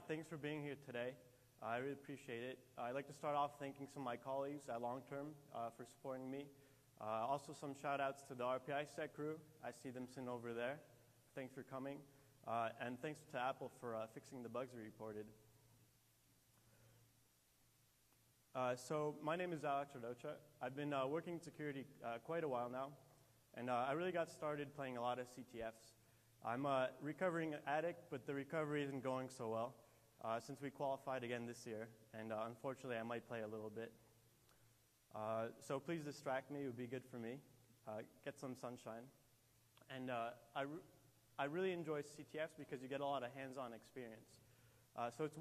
Thanks for being here today. I really appreciate it. I'd like to start off thanking some of my colleagues at Long Term for supporting me. Also some shout outs to the RPI set crew. I see them sitting over there. Thanks for coming. And thanks to Apple for fixing the bugs we reported. So my name is Alex Rodocha. I've been working in security quite a while now. And I really got started playing a lot of CTFs. I'm a recovering addict, but the recovery isn't going so well since we qualified again this year. And unfortunately, I might play a little bit. So please distract me. It would be good for me. Get some sunshine. And I really enjoy CTFs because you get a lot of hands-on experience. So it's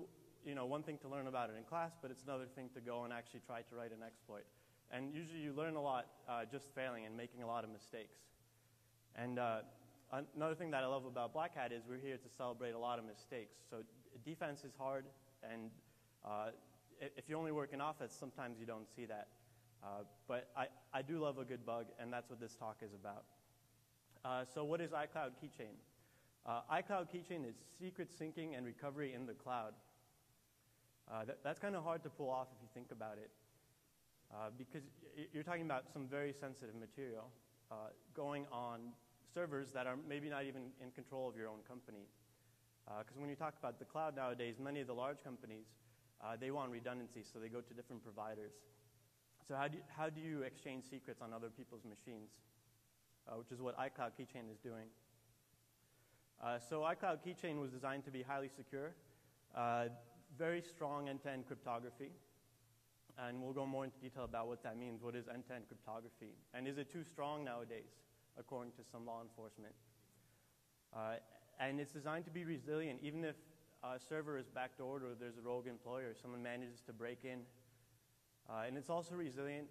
one thing to learn about it in class, but it's another thing to go and actually try to write an exploit. And usually you learn a lot just failing and making a lot of mistakes. And another thing that I love about Black Hat is we're here to celebrate a lot of mistakes. So defense is hard, and if you only work in offense, sometimes you don't see that. But I do love a good bug, and that's what this talk is about. So what is iCloud Keychain? iCloud Keychain is secret syncing and recovery in the cloud. That's kind of hard to pull off if you think about it, because you're talking about some very sensitive material going on servers that are maybe not even in control of your own company. Because when you talk about the cloud nowadays, many of the large companies, they want redundancy, so they go to different providers. So how do you exchange secrets on other people's machines, which is what iCloud Keychain is doing. So iCloud Keychain was designed to be highly secure, very strong end-to-end cryptography, and we'll go more into detail about what that means. What is end-to-end cryptography? And is it too strong nowadays, according to some law enforcement? And it's designed to be resilient, even if a server is backdoored or there's a rogue employer, someone manages to break in. And it's also resilient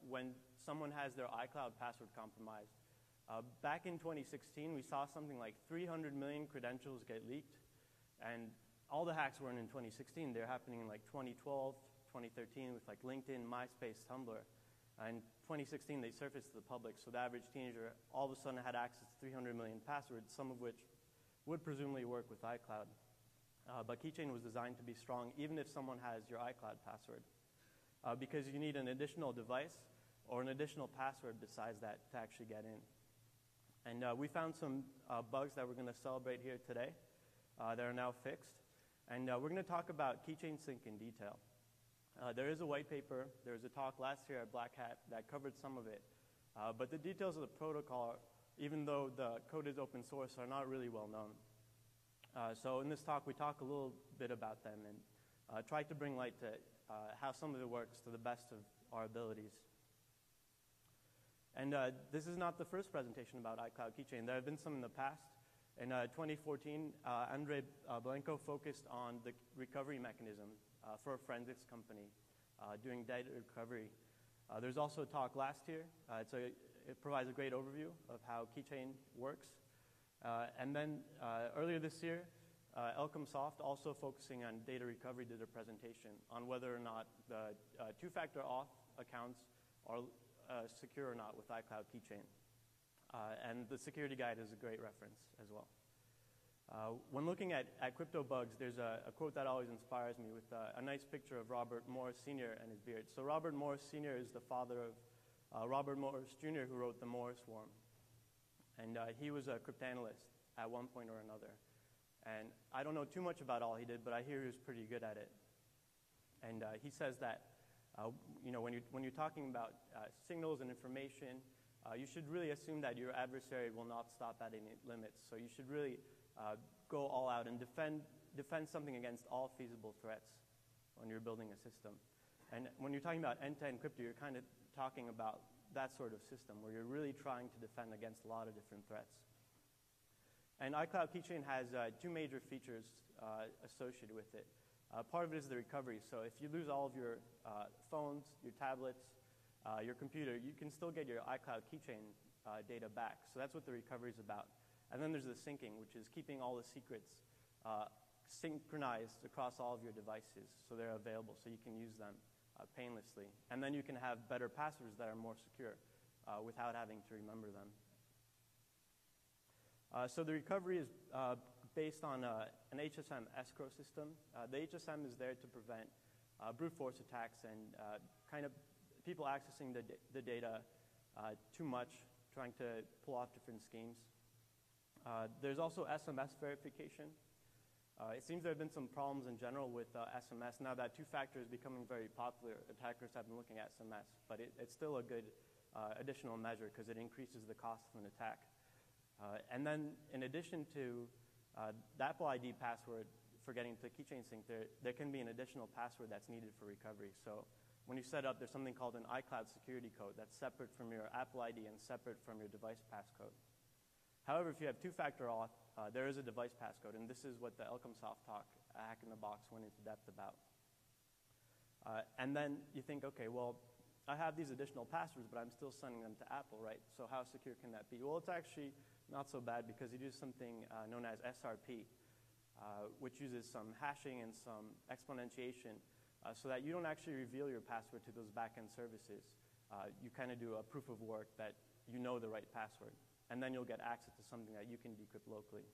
when someone has their iCloud password compromised. Back in 2016, we saw something like 300 million credentials get leaked, and all the hacks weren't in 2016. They're happening in like 2012, 2013 with like LinkedIn, MySpace, Tumblr. In 2016, they surfaced to the public, so the average teenager all of a sudden had access to 300 million passwords, some of which would presumably work with iCloud. But Keychain was designed to be strong even if someone has your iCloud password, because you need an additional device or an additional password besides that to actually get in. And we found some bugs that we're going to celebrate here today that are now fixed. And we're going to talk about Keychain Sync in detail. There is a white paper. There was a talk last year at Black Hat that covered some of it. But the details of the protocol, even though the code is open source, are not really well known. So in this talk, we talk a little bit about them and try to bring light to how some of it works to the best of our abilities. And this is not the first presentation about iCloud Keychain. There have been some in the past. In 2014, Andrei Blenko focused on the recovery mechanism for a forensics company doing data recovery. There's also a talk last year. It provides a great overview of how Keychain works. And then earlier this year, Elcomsoft, also focusing on data recovery, did a presentation on whether or not the two-factor auth accounts are secure or not with iCloud Keychain. And the security guide is a great reference as well. When looking at crypto bugs, there's a quote that always inspires me with a nice picture of Robert Morris Sr. and his beard. So Robert Morris Sr. is the father of Robert Morris Jr., who wrote the Morris Worm. And he was a cryptanalyst at one point or another. And I don't know too much about all he did, but I hear he was pretty good at it. And he says that when you're talking about signals and information, you should really assume that your adversary will not stop at any limits. So you should really go all out and defend something against all feasible threats when you're building a system. And when you're talking about end-to-end crypto, you're kind of talking about that sort of system where you're really trying to defend against a lot of different threats. And iCloud Keychain has two major features associated with it. Part of it is the recovery. So if you lose all of your phones, your tablets, your computer, you can still get your iCloud Keychain data back. So that's what the recovery is about. And then there's the syncing, which is keeping all the secrets synchronized across all of your devices so they're available so you can use them painlessly. And then you can have better passwords that are more secure without having to remember them. So the recovery is based on an HSM escrow system. The HSM is there to prevent brute force attacks and kind of people accessing the data too much, trying to pull off different schemes. There's also SMS verification. It seems there have been some problems in general with SMS. Now that two-factor is becoming very popular, attackers have been looking at SMS, but it's still a good additional measure because it increases the cost of an attack. And then in addition to the Apple ID password for getting to Keychain Sync, there can be an additional password that's needed for recovery. So when you set up, there's something called an iCloud security code that's separate from your Apple ID and separate from your device passcode. However, if you have two-factor auth, there is a device passcode, and this is what the Elcomsoft talk, Hack in the Box, went into depth about. And then you think, okay, well, I have these additional passwords, but I'm still sending them to Apple, right? So how secure can that be? Well, it's actually not so bad because you do something known as SRP, which uses some hashing and some exponentiation so that you don't actually reveal your password to those back-end services. You kind of do a proof of work that you know the right password. And then you'll get access to something that you can decrypt locally.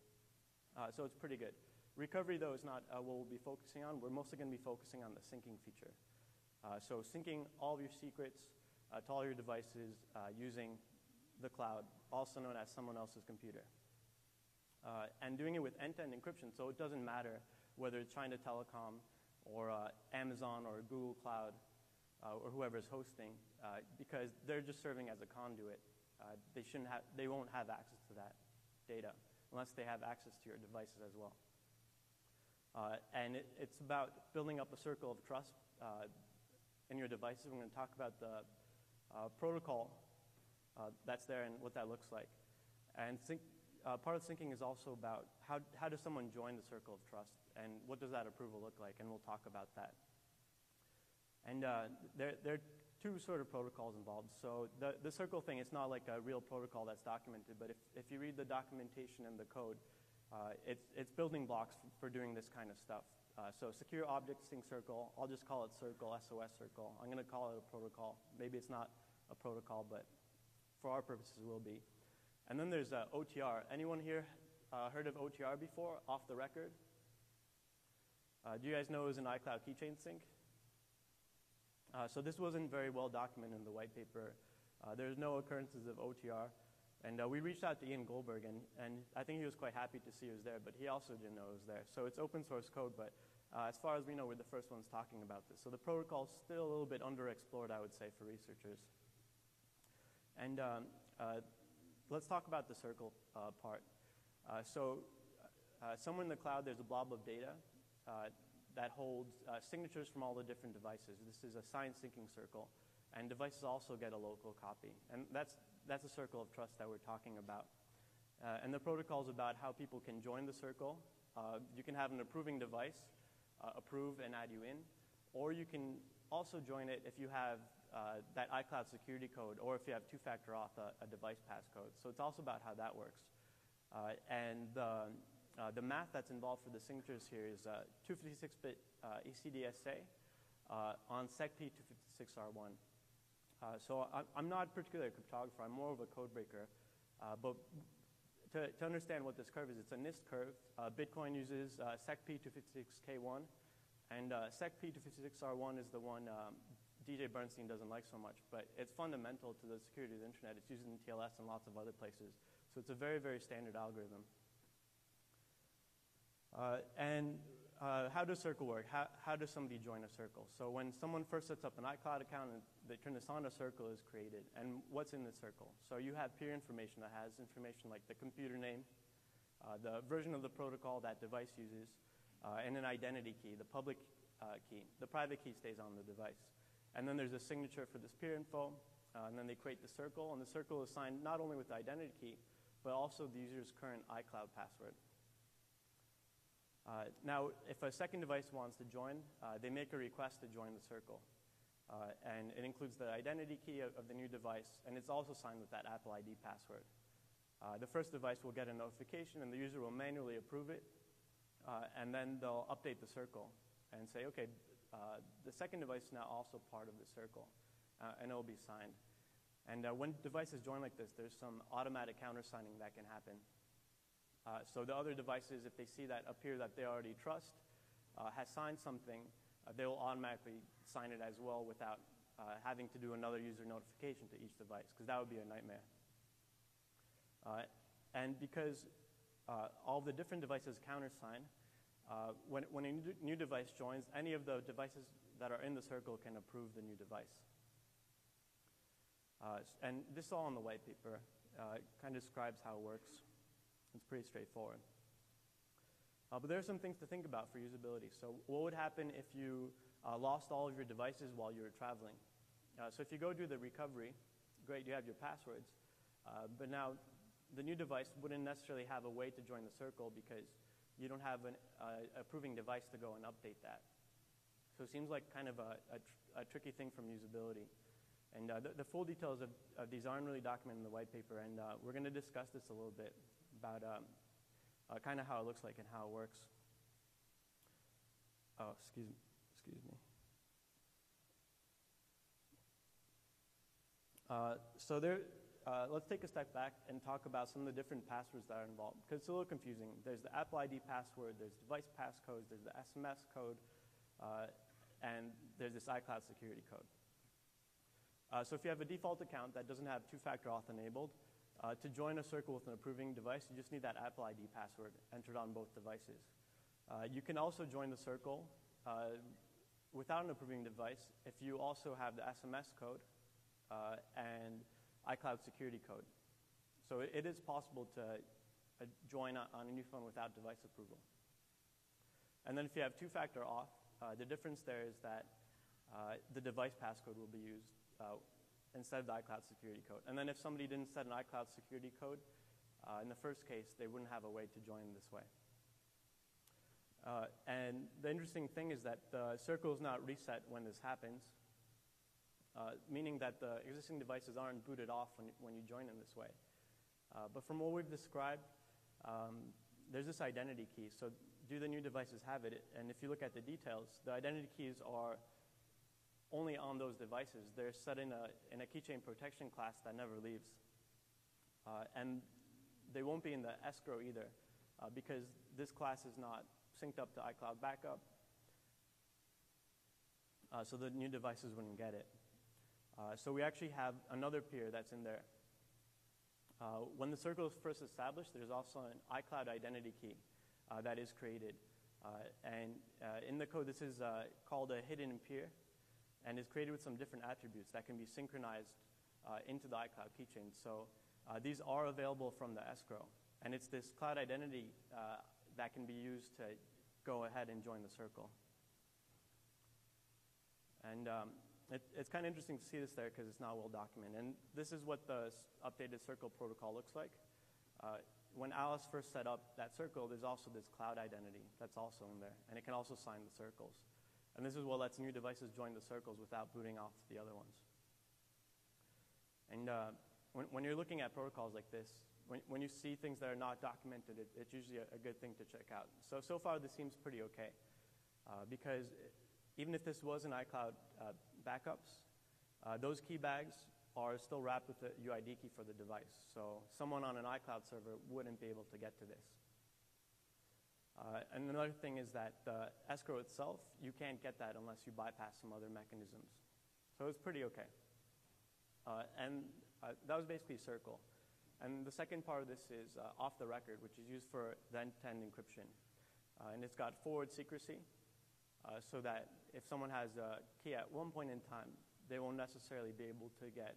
So it's pretty good. Recovery, though, is not what we'll be focusing on. We're mostly going to be focusing on the syncing feature. So syncing all of your secrets to all your devices using the cloud, also known as someone else's computer. And doing it with end-to-end encryption, so it doesn't matter whether it's China Telecom or Amazon or Google Cloud or whoever's hosting, because they're just serving as a conduit. They won't have access to that data unless they have access to your devices as well. And it's about building up a circle of trust in your devices. We're going to talk about the protocol that's there and what that looks like. And part of syncing is also about how does someone join the circle of trust and what does that approval look like, and we'll talk about that. And there are two sort of protocols involved. So the circle thing, it's not like a real protocol that's documented, but if you read the documentation and the code, it's building blocks for doing this kind of stuff. So secure object sync circle, I'll just call it circle, SOS circle. I'm going to call it a protocol. Maybe it's not a protocol, but for our purposes it will be. And then there's OTR. Anyone here heard of OTR before, off the record? Do you guys know it was an iCloud Keychain Sync? So this wasn't very well documented in the white paper. There's no occurrences of OTR. And we reached out to Ian Goldberg, and I think he was quite happy to see it was there, but he also didn't know it was there. So it's open source code, but as far as we know, we're the first ones talking about this. So the protocol's still a little bit underexplored, I would say, for researchers. And let's talk about the circle part. Somewhere in the cloud, there's a blob of data that holds signatures from all the different devices. This is a signed syncing circle, and devices also get a local copy. And that's a circle of trust that we're talking about. And the protocol is about how people can join the circle. You can have an approving device approve and add you in, or you can also join it if you have that iCloud security code, or if you have two-factor auth, a device passcode. So it's also about how that works. And the math that's involved for the signatures here is 256-bit ECDSA on SecP256R1. So I'm not particularly a cryptographer. I'm more of a code breaker. But to understand what this curve is, it's a NIST curve. Bitcoin uses SecP256K1, and SecP256R1 is the one DJ Bernstein doesn't like so much, but it's fundamental to the security of the internet. It's used in TLS and lots of other places. So it's a very, very standard algorithm. How does Circle work? How does somebody join a Circle? So when someone first sets up an iCloud account and they turn this on, a Circle is created. And what's in the Circle? So you have peer information that has information like the computer name, the version of the protocol that device uses, and an identity key, the public key. The private key stays on the device. And then there's a signature for this peer info, and then they create the Circle, and the Circle is signed not only with the identity key, but also the user's current iCloud password. Now, if a second device wants to join, they make a request to join the Circle. And it includes the identity key of the new device, and it's also signed with that Apple ID password. The first device will get a notification, and the user will manually approve it, and then they'll update the Circle and say, okay, the second device is now also part of the Circle, and it will be signed. And when devices join like this, there's some automatic countersigning that can happen. So the other devices, if they see that appear that they already trust, has signed something, they will automatically sign it as well without having to do another user notification to each device, because that would be a nightmare. And because all the different devices countersign, when a new device joins, any of the devices that are in the circle can approve the new device. And this is all in the white paper. It kind of describes how it works. It's pretty straightforward. But there are some things to think about for usability. So what would happen if you lost all of your devices while you were traveling? So if you go do the recovery, great, you have your passwords. But now the new device wouldn't necessarily have a way to join the circle because you don't have an approving device to go and update that. So it seems like kind of a tricky thing from usability. And the full details of these aren't really documented in the white paper, and we're going to discuss this a little bit about kind of how it looks like and how it works. Oh, excuse me. So let's take a step back and talk about some of the different passwords that are involved, because it's a little confusing. There's the Apple ID password, there's device passcodes, there's the SMS code, and there's this iCloud security code. So if you have a default account that doesn't have two-factor auth enabled, to join a circle with an approving device, you just need that Apple ID password entered on both devices. You can also join the circle without an approving device if you also have the SMS code and iCloud security code. So it is possible to join on a new phone without device approval. And then if you have two-factor auth, the difference there is that the device passcode will be used instead of the iCloud security code. And then if somebody didn't set an iCloud security code, in the first case, they wouldn't have a way to join this way. And the interesting thing is that the circle is not reset when this happens, meaning that the existing devices aren't booted off when you join in this way. But from what we've described, there's this identity key. So do the new devices have it? And if you look at the details, the identity keys are only on those devices. They're set in a keychain protection class that never leaves. And they won't be in the escrow either, because this class is not synced up to iCloud Backup. So the new devices wouldn't get it. So we actually have another peer that's in there. When the circle is first established, there's also an iCloud identity key that is created. And in the code, this is called a hidden peer, and is created with some different attributes that can be synchronized into the iCloud keychain. So these are available from the escrow. And it's this cloud identity that can be used to go ahead and join the circle. And it's kind of interesting to see this there because it's not well documented. And this is what the updated circle protocol looks like. When Alice first set up that circle, there's also this cloud identity that's also in there. And it can also sign the circles. And this is what lets new devices join the circles without booting off the other ones. And when you're looking at protocols like this, when you see things that are not documented, it's usually a good thing to check out. So far, this seems pretty okay. Because even if this was an iCloud backups, those key bags are still wrapped with the UID key for the device. So someone on an iCloud server wouldn't be able to get to this. And another thing is that the escrow itself, you can't get that unless you bypass some other mechanisms. So it's pretty okay. And that was basically Circle. And the second part of this is off the record, which is used for the end-to-end encryption. And it's got forward secrecy, so that if someone has a key at one point in time, they won't necessarily be able to get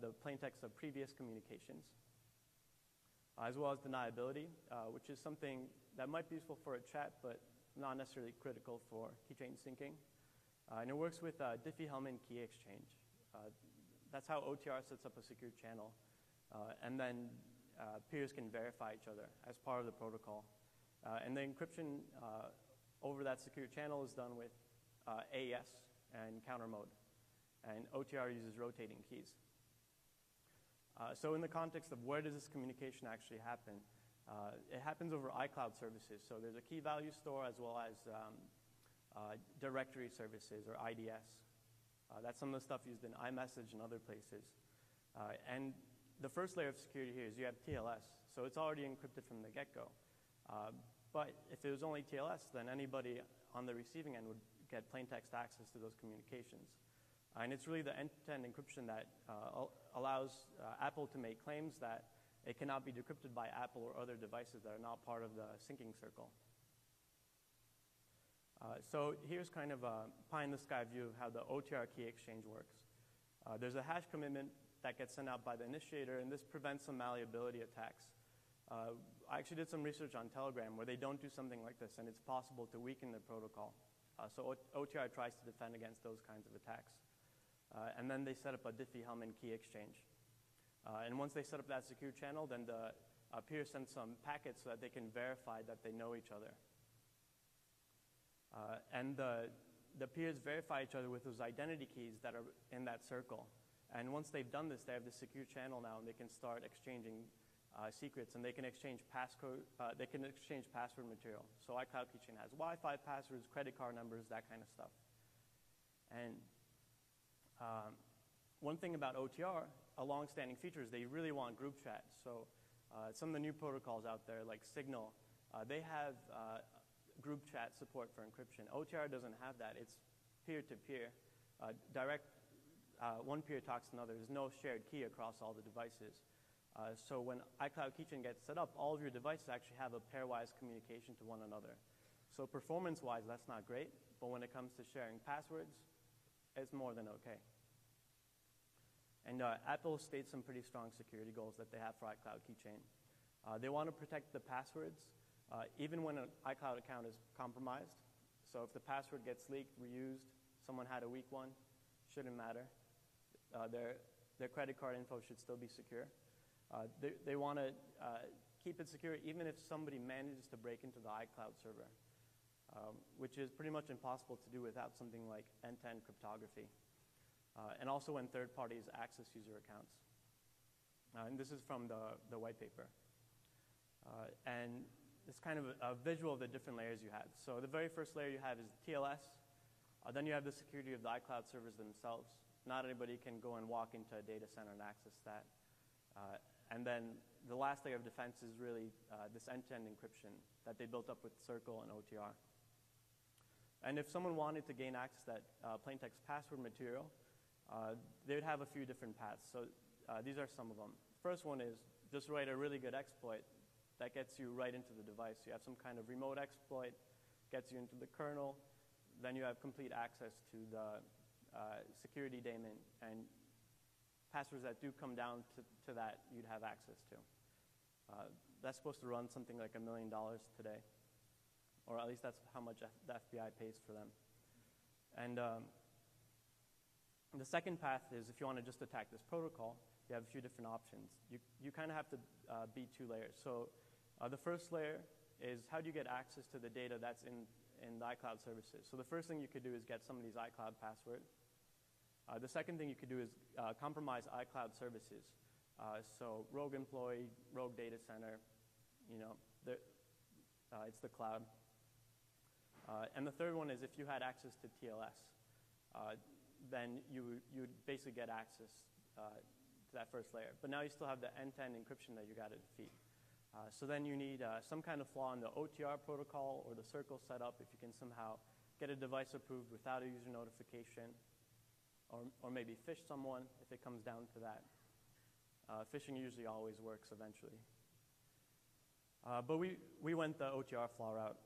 the plain text of previous communications, as well as deniability, which is something that might be useful for a chat, but not necessarily critical for keychain syncing. And it works with Diffie-Hellman key exchange. That's how OTR sets up a secure channel. And then peers can verify each other as part of the protocol. And the encryption over that secure channel is done with AES and counter mode. And OTR uses rotating keys. So in the context of where does this communication actually happen, it happens over iCloud services. So there's a key value store as well as directory services or IDS. That's some of the stuff used in iMessage and other places. And the first layer of security here is you have TLS. So it's already encrypted from the get-go. But if it was only TLS, then anybody on the receiving end would get plain text access to those communications. And it's really the end-to-end encryption that allows Apple to make claims that it cannot be decrypted by Apple or other devices that are not part of the syncing circle. So here's kind of a pie-in-the-sky view of how the OTR key exchange works. There's a hash commitment that gets sent out by the initiator, and this prevents some malleability attacks. I actually did some research on Telegram where they don't do something like this, and it's possible to weaken the protocol. So OTR tries to defend against those kinds of attacks. And then they set up a Diffie-Hellman key exchange. And once they set up that secure channel, then the peers send some packets so that they can verify that they know each other. And the peers verify each other with those identity keys that are in that circle. And once they've done this, they have this secure channel now, and they can start exchanging secrets, and they can exchange passcode. They can exchange password material. So iCloud Keychain has Wi-Fi passwords, credit card numbers, that kind of stuff. And one thing about OTR, a long-standing feature, is they really want group chat. So some of the new protocols out there, like Signal, they have group chat support for encryption. OTR doesn't have that. It's peer-to-peer. Direct, one peer talks to another. There's no shared key across all the devices. So when iCloud Keychain gets set up, all of your devices actually have a pairwise communication to one another. So performance-wise, that's not great, but when it comes to sharing passwords, it's more than okay. And Apple states some pretty strong security goals that they have for iCloud Keychain. They want to protect the passwords, even when an iCloud account is compromised. So if the password gets leaked, reused, someone had a weak one, shouldn't matter. Their credit card info should still be secure. They want to keep it secure even if somebody manages to break into the iCloud server, which is pretty much impossible to do without something like end-to-end cryptography. And also when third parties access user accounts. And this is from the white paper. And it's kind of a visual of the different layers you have. So the very first layer you have is TLS. Then you have the security of the iCloud servers themselves. Not anybody can go and walk into a data center and access that. And then the last layer of defense is really this end-to-end encryption that they built up with Circle and OTR. And if someone wanted to gain access to that plaintext password material, they would have a few different paths. So these are some of them. First one is just write a really good exploit that gets you right into the device. You have some kind of remote exploit, gets you into the kernel, then you have complete access to the security daemon, and passwords that do come down to that you'd have access to. That's supposed to run something like $1 million today, or at least that's how much the FBI pays for them. And the second path is if you want to just attack this protocol, you have a few different options. You kind of have to be two layers. So the first layer is how do you get access to the data that's in the iCloud services. So the first thing you could do is get somebody's iCloud password. The second thing you could do is compromise iCloud services. So rogue employee, rogue data center, it's the cloud. And the third one is if you had access to TLS, then you would basically get access to that first layer. But now you still have the end-to-end encryption that you got to defeat. So then you need some kind of flaw in the OTR protocol or the Circle setup if you can somehow get a device approved without a user notification, or maybe phish someone if it comes down to that. Phishing usually always works eventually. But we went the OTR flaw route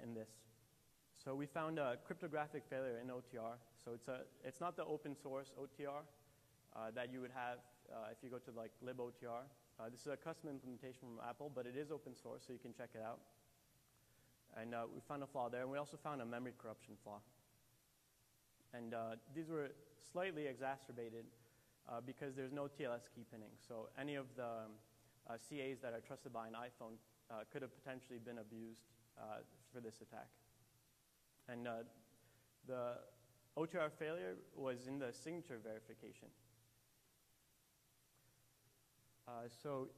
in this. So we found a cryptographic failure in OTR. So it's not the open source OTR that you would have if you go to like libOTR. This is a custom implementation from Apple, but it is open source, so you can check it out. And we found a flaw there, and we also found a memory corruption flaw. And these were slightly exacerbated because there's no TLS key pinning. So any of the CAs that are trusted by an iPhone could have potentially been abused for this attack. And the OTR failure was in the signature verification. So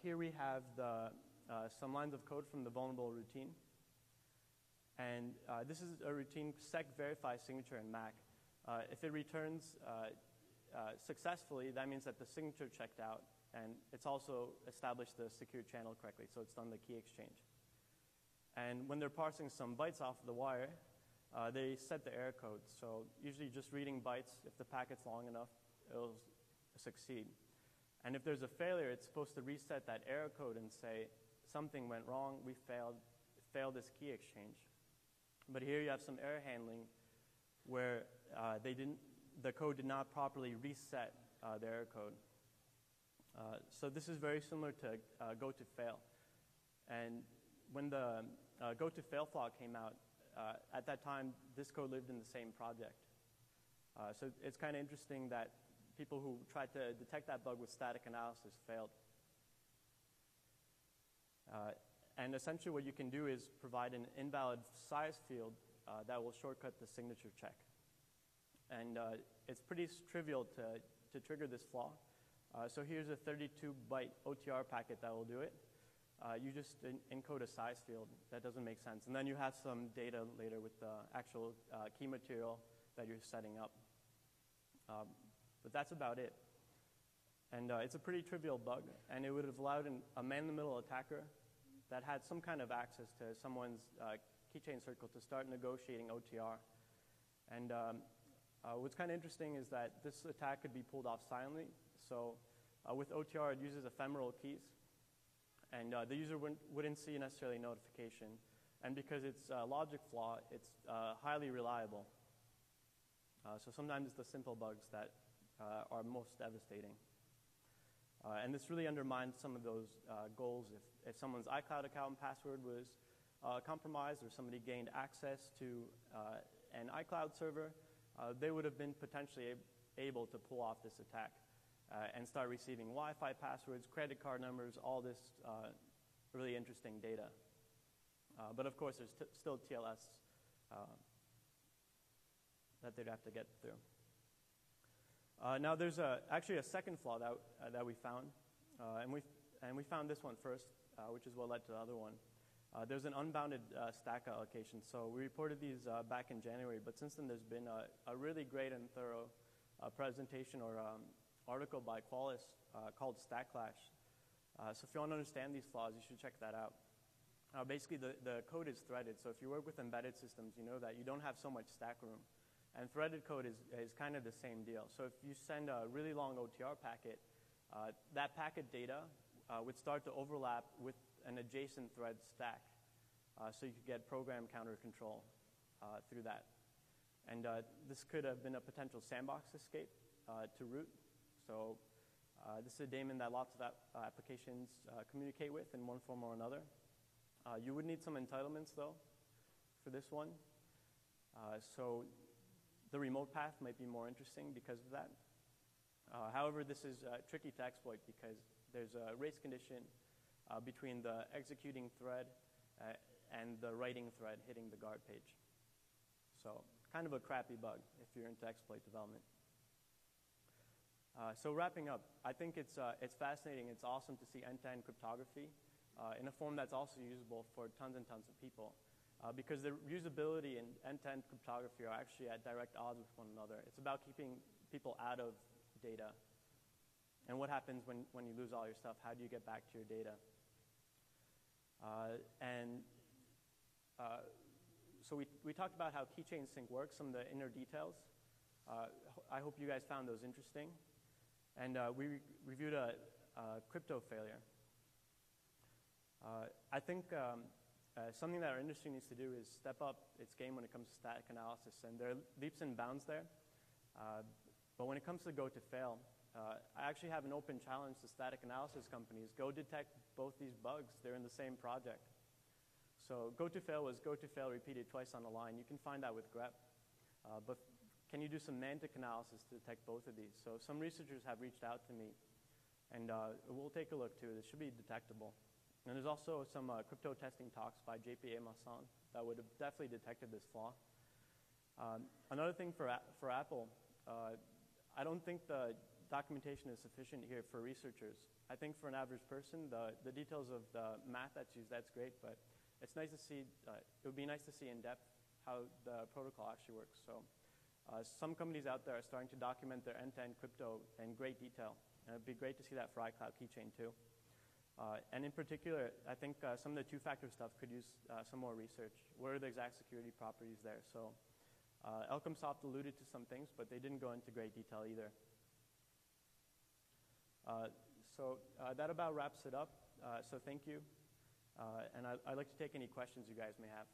here we have some lines of code from the vulnerable routine. And this is a routine, sec verify signature in Mac. If it returns successfully, that means that the signature checked out and it's also established the secure channel correctly, so it's done the key exchange. And when they're parsing some bytes off of the wire, they set the error code. So usually just reading bytes, if the packet's long enough, it'll succeed. And if there's a failure, it's supposed to reset that error code and say, something went wrong, we failed this key exchange. But here you have some error handling where the code did not properly reset the error code. So this is very similar to go to fail. And when the go to fail flaw came out, at that time, this code lived in the same project. So it's kind of interesting that people who tried to detect that bug with static analysis failed. And essentially what you can do is provide an invalid size field that will shortcut the signature check. And it's pretty trivial to trigger this flaw. So here's a 32-byte OTR packet that will do it. You just encode a size field. That doesn't make sense. And then you have some data later with the actual key material that you're setting up. But that's about it. And it's a pretty trivial bug, and it would have allowed a man-in-the-middle attacker that had some kind of access to someone's keychain circle to start negotiating OTR. And what's kind of interesting is that this attack could be pulled off silently. So with OTR, it uses ephemeral keys, and the user wouldn't see necessarily a notification. And because it's a logic flaw, it's highly reliable. So sometimes it's the simple bugs that are most devastating. And this really undermines some of those goals. If someone's iCloud account and password was compromised, or somebody gained access to an iCloud server, they would have been potentially able to pull off this attack and start receiving Wi-Fi passwords, credit card numbers, all this really interesting data. But of course, there's still TLS that they'd have to get through. Now, there's actually a second flaw that we found, and we found this one first, which is what led to the other one. There's an unbounded stack allocation. So we reported these back in January, but since then there's been a really great and thorough presentation or article by Qualys called Stack Clash. So if you want to understand these flaws, you should check that out. Basically, the code is threaded. So if you work with embedded systems, you know that you don't have so much stack room. And threaded code is kind of the same deal. So if you send a really long OTR packet, that packet data would start to overlap with an adjacent thread stack. So you could get program counter control through that. And this could have been a potential sandbox escape to root. So this is a daemon that lots of applications communicate with in one form or another. You would need some entitlements, though, for this one. So the remote path might be more interesting because of that. However, this is tricky to exploit because there's a race condition between the executing thread and the writing thread hitting the guard page. So kind of a crappy bug if you're into exploit development. So wrapping up, I think it's fascinating. It's awesome to see end-to-end cryptography in a form that's also usable for tons and tons of people. Because the usability and end-to-end cryptography are actually at direct odds with one another. It's about keeping people out of data. And what happens when you lose all your stuff? How do you get back to your data? So we talked about how keychain sync works, some of the inner details. I hope you guys found those interesting. And we reviewed a crypto failure. I think something that our industry needs to do is step up its game when it comes to static analysis. And there are leaps and bounds there. But when it comes to go to fail, I actually have an open challenge to static analysis companies. Go detect both these bugs. They're in the same project. So go to fail was go to fail repeated twice on the line. You can find that with grep. But can you do semantic analysis to detect both of these? So some researchers have reached out to me, and we'll take a look too. This should be detectable. And there's also some crypto testing talks by JP Masson that would have definitely detected this flaw. Another thing for Apple, I don't think the documentation is sufficient here for researchers. I think for an average person, the details of the math that's used, that's great, but it's nice to see, it would be nice to see in depth how the protocol actually works. So some companies out there are starting to document their end-to-end crypto in great detail. And it'd be great to see that for iCloud Keychain too. And in particular, I think some of the two-factor stuff could use some more research. What are the exact security properties there? So Elcomsoft alluded to some things, but they didn't go into great detail either. So that about wraps it up. So thank you. And I'd like to take any questions you guys may have.